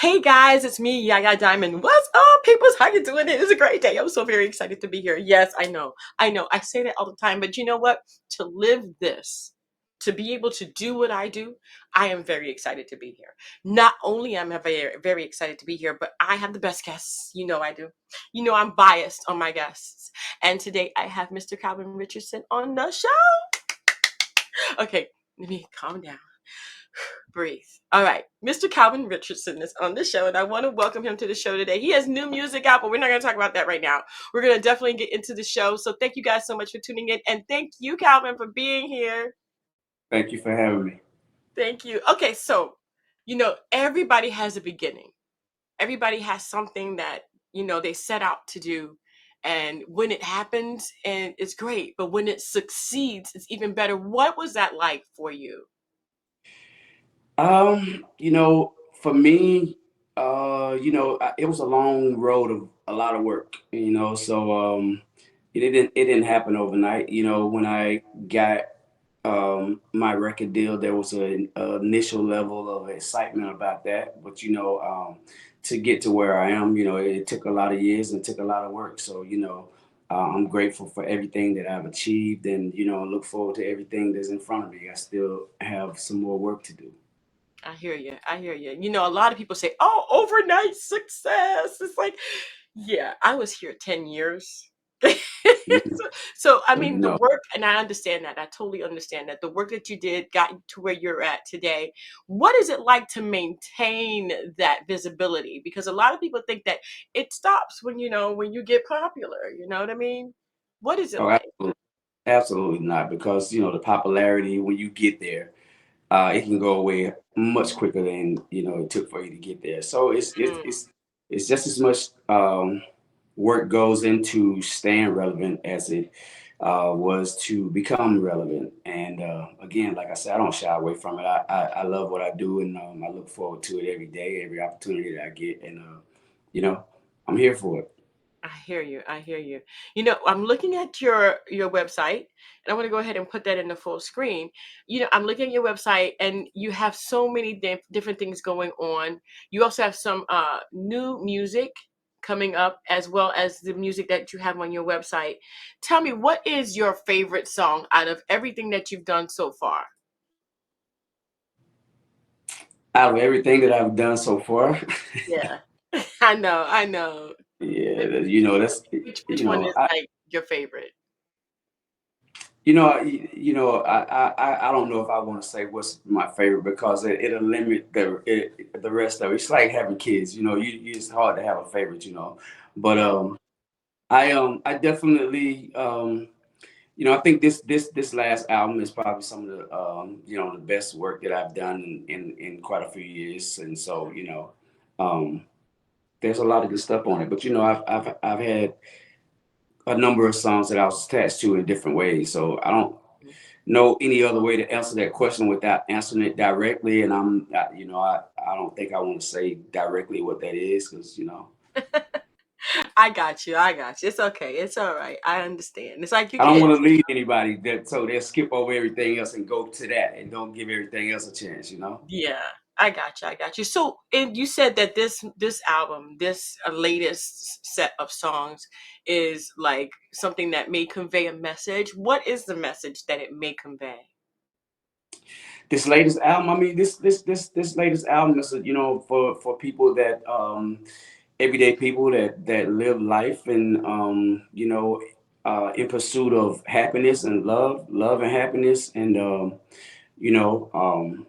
Hey guys, it's me, Yaya Diamond. What's up, peoples? How you doing? It is a great day. I'm so very excited to be here. Yes, I know. I know. I say that all the time, but you know what? To live this, to be able to do what I do, I am very excited to be here. Not only am I very excited to be here, but I have the best guests. You know I do. You know I'm biased on my guests. And today I have Mr. Calvin Richardson on the show. Okay, let me calm down. Breathe. All right. Mr. Calvin Richardson is on the show, and I want to welcome him to the show today. He has new music out, but we're not going to talk about that right now. We're going to definitely get into the show. So thank you guys so much for tuning in. And thank you, Calvin, for being here. Thank you for having me. Thank you. Okay. So, everybody has a beginning. Everybody has something that, they set out to do. And when it happens, and it's great. But when it succeeds, it's even better. What was that like for you? For me, it was a long road of a lot of work, it didn't happen overnight. When I got my record deal, there was an initial level of excitement about that, but to get to where I am, it took a lot of years and took a lot of work. So, I'm grateful for everything that I've achieved, and look forward to everything that's in front of me. I still have some more work to do. I hear you. I hear you. A lot of people say, "Oh, overnight success." It's like, yeah, I was here 10 years. Mhm. So, I So, mean, the work, and I understand that. I totally understand that. The work that you did got you to where you're at today. What is it like to maintain that visibility? Because a lot of people think that it stops when you get popular. You know what I mean? What is it oh, like? absolutely, absolutely not, because the popularity, when you get there, it can go away much quicker than it took for you to get there. So Mm, it's just as much work goes into staying relevant as it was to become relevant. And again, like I said, I don't shy away from it. I love what I do, and I look forward to it every day, every opportunity that I get, and you know, I'm here for it. I hear you. I hear you. I'm looking at your website, and I want to go ahead and put that in the full screen. I'm looking at your website, and you have so many different things going on. You also have some new music coming up, as well as the music that you have on your website. Tell me, what is your favorite song out of everything that you've done so far? Out of everything that I've done so far, Yeah, I know. I know. yeah, that's Which one is like your favorite? I don't know if I want to say what's my favorite, because it'll limit the rest of it. It's like having kids. It's hard to have a favorite. But Oh, I definitely I think this last album is probably some of the the best work that I've done in quite a few years. And so there's a lot of good stuff on it. But I've had a number of songs that I was attached to in different ways. So I don't know any other way to answer that question without answering it directly. And I don't think I want to say directly what that is, because I got you. I got you. It's okay. It's all right. I understand. It's like your I don't want kids. to lead anybody that so they'll skip over everything else and go to that and don't give everything else a chance. Yeah, I got you. I got you. So, and you said that this album, this latest set of songs, is like something that may convey a message. What is the message that it may convey? This latest album, I mean, this latest album is, for people that everyday people that live life, and in pursuit of happiness and love and happiness, and you know um,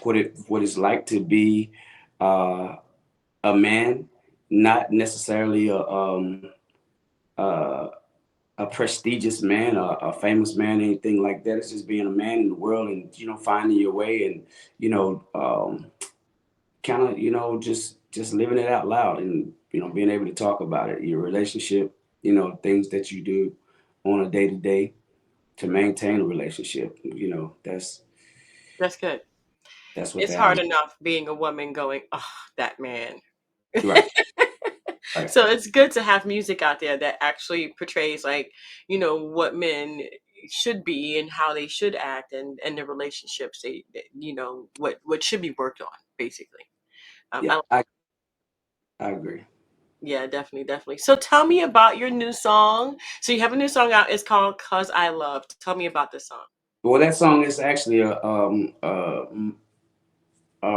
what it's like to be uh, a man, not necessarily uh, a prestigious man, a famous man, anything like that. It's just being a man in the world, and finding your way, and kind of just living it out loud, and being able to talk about it, your relationship, things that you do on a day to day to maintain a relationship. That's good. That's what It's the hard album. enough being a woman going, oh, that man. Right, right. So it's good to have music out there that actually portrays like, what men should be and how they should act, and the relationships what should be worked on, basically. Yeah, I I agree. yeah, definitely, definitely. So tell me about your new song. So you have a new song out. It's called "Cause I Love." Tell me about this song. Well, that song is actually a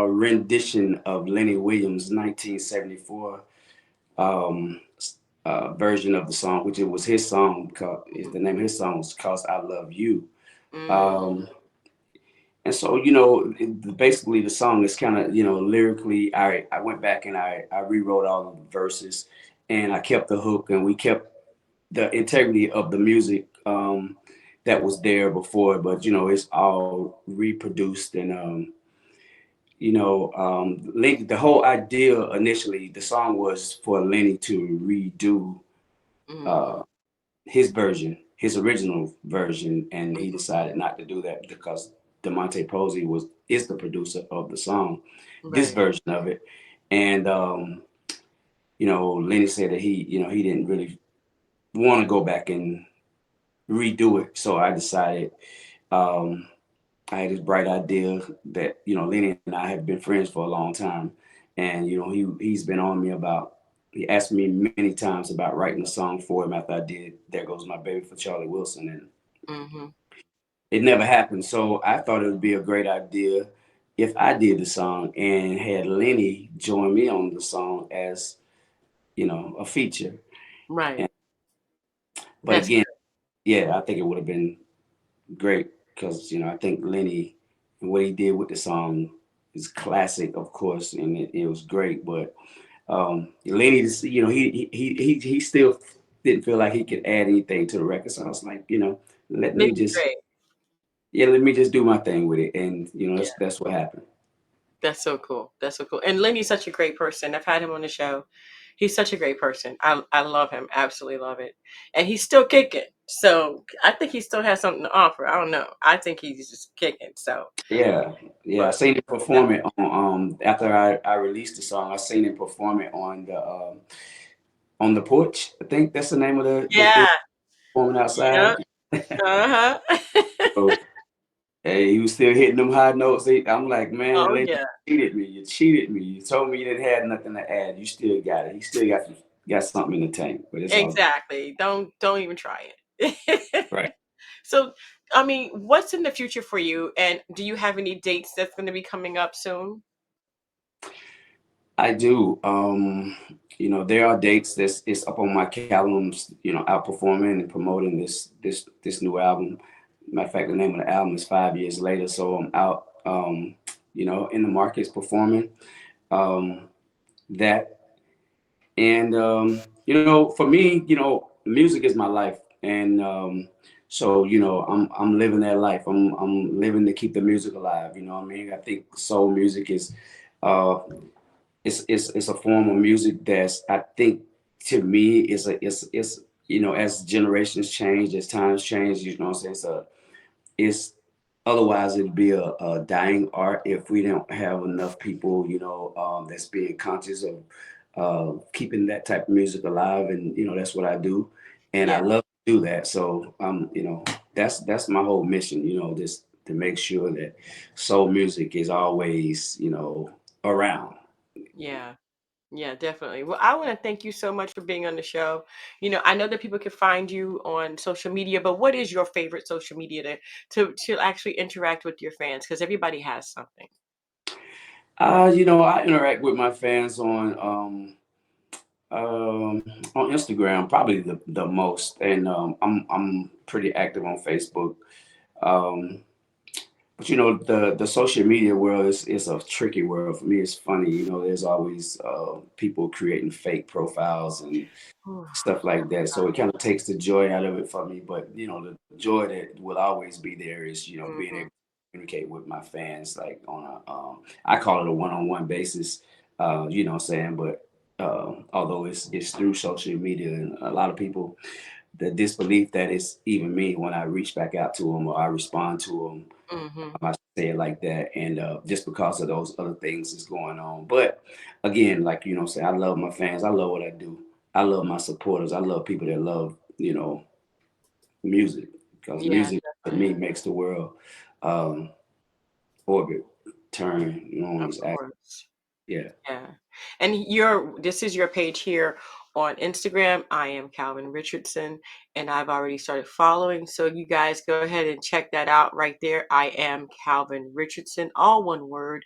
rendition of Lenny Williams' 1974 um, version of the song, which it was his song. Is Mhm. the name of his song was "Cause I Love You." Mm, Um, and so basically the song is kind of lyrically. I went back and I rewrote all of the verses, and I kept the hook, and we kept the integrity of the music that was there before, but it's all reproduced and the whole idea initially, the song was for Lenny to redo mm, uh, his version, his original version, and he mm. decided not to do that because Demonte Posey is the producer of the song, this Right. version of it, and Lenny said that he didn't really want to go back and redo it, so I decided. Um, I had this bright idea that Lenny and I have been friends for a long time, and he's been on me about. He asked me many times about writing a song for him after I did "There Goes My Baby" for Charlie Wilson, and Hmm. it never happened. So I thought it would be a great idea if I did the song and had Lenny join me on the song as a feature. Right. And, but That's again, yeah, I think it would have been great because I think Lenny and what he did with the song is classic, of course, and it was great. But Lenny, he still didn't feel like he could add anything to the record. So I was like, let me Lenny's just great. let me just do my thing with it, and Yeah. that's what happened. That's so cool. That's so cool. And Lenny's such a great person. I've had him on the show. He's such a great person. I love him. Absolutely love it. And he's still kicking. So I think he still has something to offer. I don't know. I think he's just kicking. So, Yeah, yeah. I but seen him yeah. perform it on after I released the song. I seen him perform it on the porch. I think that's the name of the thing Yeah. performing Yeah. outside. Uh-huh. So, hey, he was still hitting them high notes. I'm like, man, Oh Lenny, yeah. you cheated me. You cheated me. You told me you didn't have nothing to add. You still got it. You still got something in the tank, but it's all good. Exactly. Don't even try it. Right. So, I mean, what's in the future for you? And do you have any dates that's going to be coming up soon? I do. There are dates that's it's up on my calendar. Out performing and promoting this new album. Matter of fact, the name of the album is 5 years later. So I'm out. In the markets performing. That and for me, music is my life, and so I'm living that life. I'm living to keep the music alive. You know what I mean? I think soul music is. Uh, it's a form of music that's I think to me is a it's as generations change, as times change, what I'm saying, it's otherwise it'd be a dying art if we don't have enough people that's being conscious of keeping that type of music alive, and that's what I do, and Yeah. I love to do that. So that's my whole mission, just to make sure that soul music is always around. Yeah. Yeah, definitely. Well, I want to thank you so much for being on the show. I know that people can find you on social media, but what is your favorite social media to actually interact with your fans? Because everybody has something. I interact with my fans on Instagram probably the most, and I'm pretty active on Facebook. Um, but the social media world is a tricky world for me. It's funny, there's always people creating fake profiles and stuff like that. So it kind of takes the joy out of it for me. But the joy that will always be there is being able Hmm. to communicate with my fans like on a I call it a one-on-one basis. You know what I'm saying? But although it's through social media, and a lot of people the disbelief that it's even me when I reach back out to them or I respond to them. Hmm. I say it like that, and just because of those other things is going on. But again, like say I love my fans. I love what I do. I love my supporters. I love people that love music because Yeah, music to definitely. me makes the world um, orbit, turn on Of its axis. course. Yeah. Yeah. And this is your page here on Instagram. I am Calvin Richardson, and I've already started following. So you guys go ahead and check that out right there. I am Calvin Richardson, all one word.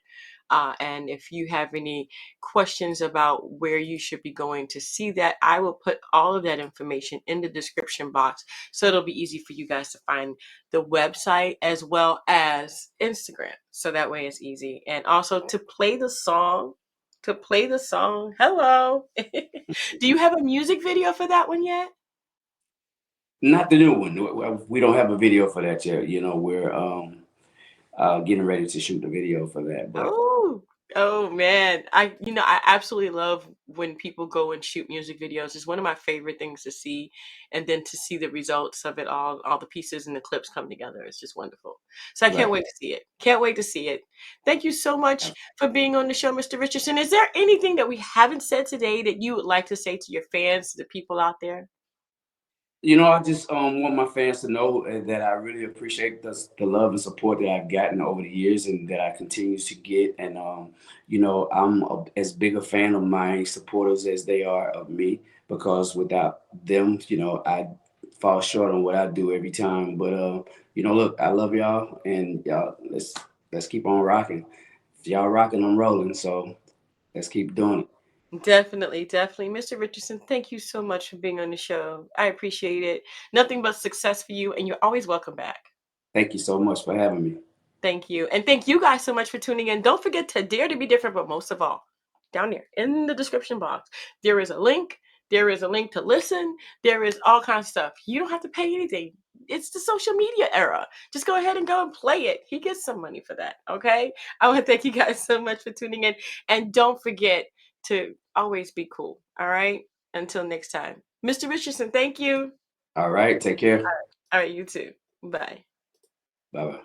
And if you have any questions about where you should be going to see that, I will put all of that information in the description box. So it'll be easy for you guys to find the website as well as Instagram. So that way it's easy. And also to play the song. Hello. Do you have a music video for that one yet? Not the new one. We don't have a video for that yet. You know, we're getting ready to shoot the video for that. But Oh, oh man. I absolutely love when people go and shoot music videos. It's one of my favorite things to see. And then to see the results of it all the pieces and the clips come together. It's just wonderful. So I can't right. wait to see it. Can't wait to see it. Thank you so much for being on the show, Mr. Richardson. Is there anything that we haven't said today that you would like to say to your fans, to the people out there? You know, I just want my fans to know that I really appreciate the love and support that I've gotten over the years and that I continue to get. And, you know, as big a fan of my supporters as they are of me, because without them, you know, I fall short on what I do every time. But, you know, look, I love y'all, and y'all, let's keep on rocking. If y'all rocking, I'm rolling. So let's keep doing it. Definitely, definitely. Mr. Richardson, thank you so much for being on the show. I appreciate it. Nothing but success for you, and you're always welcome back. Thank you so much for having me. Thank you. And thank you guys so much for tuning in. Don't forget to dare to be different, but most of all, down there in the description box, there is a link. There is a link to listen. There is all kinds of stuff. You don't have to pay anything. It's the social media era. Just go ahead and go and play it. He gets some money for that. Okay. I want to thank you guys so much for tuning in. And don't forget to always be cool. All right. Until next time. Mr. Richardson, thank you. All right. Take care. All right. You too. Bye. Bye bye.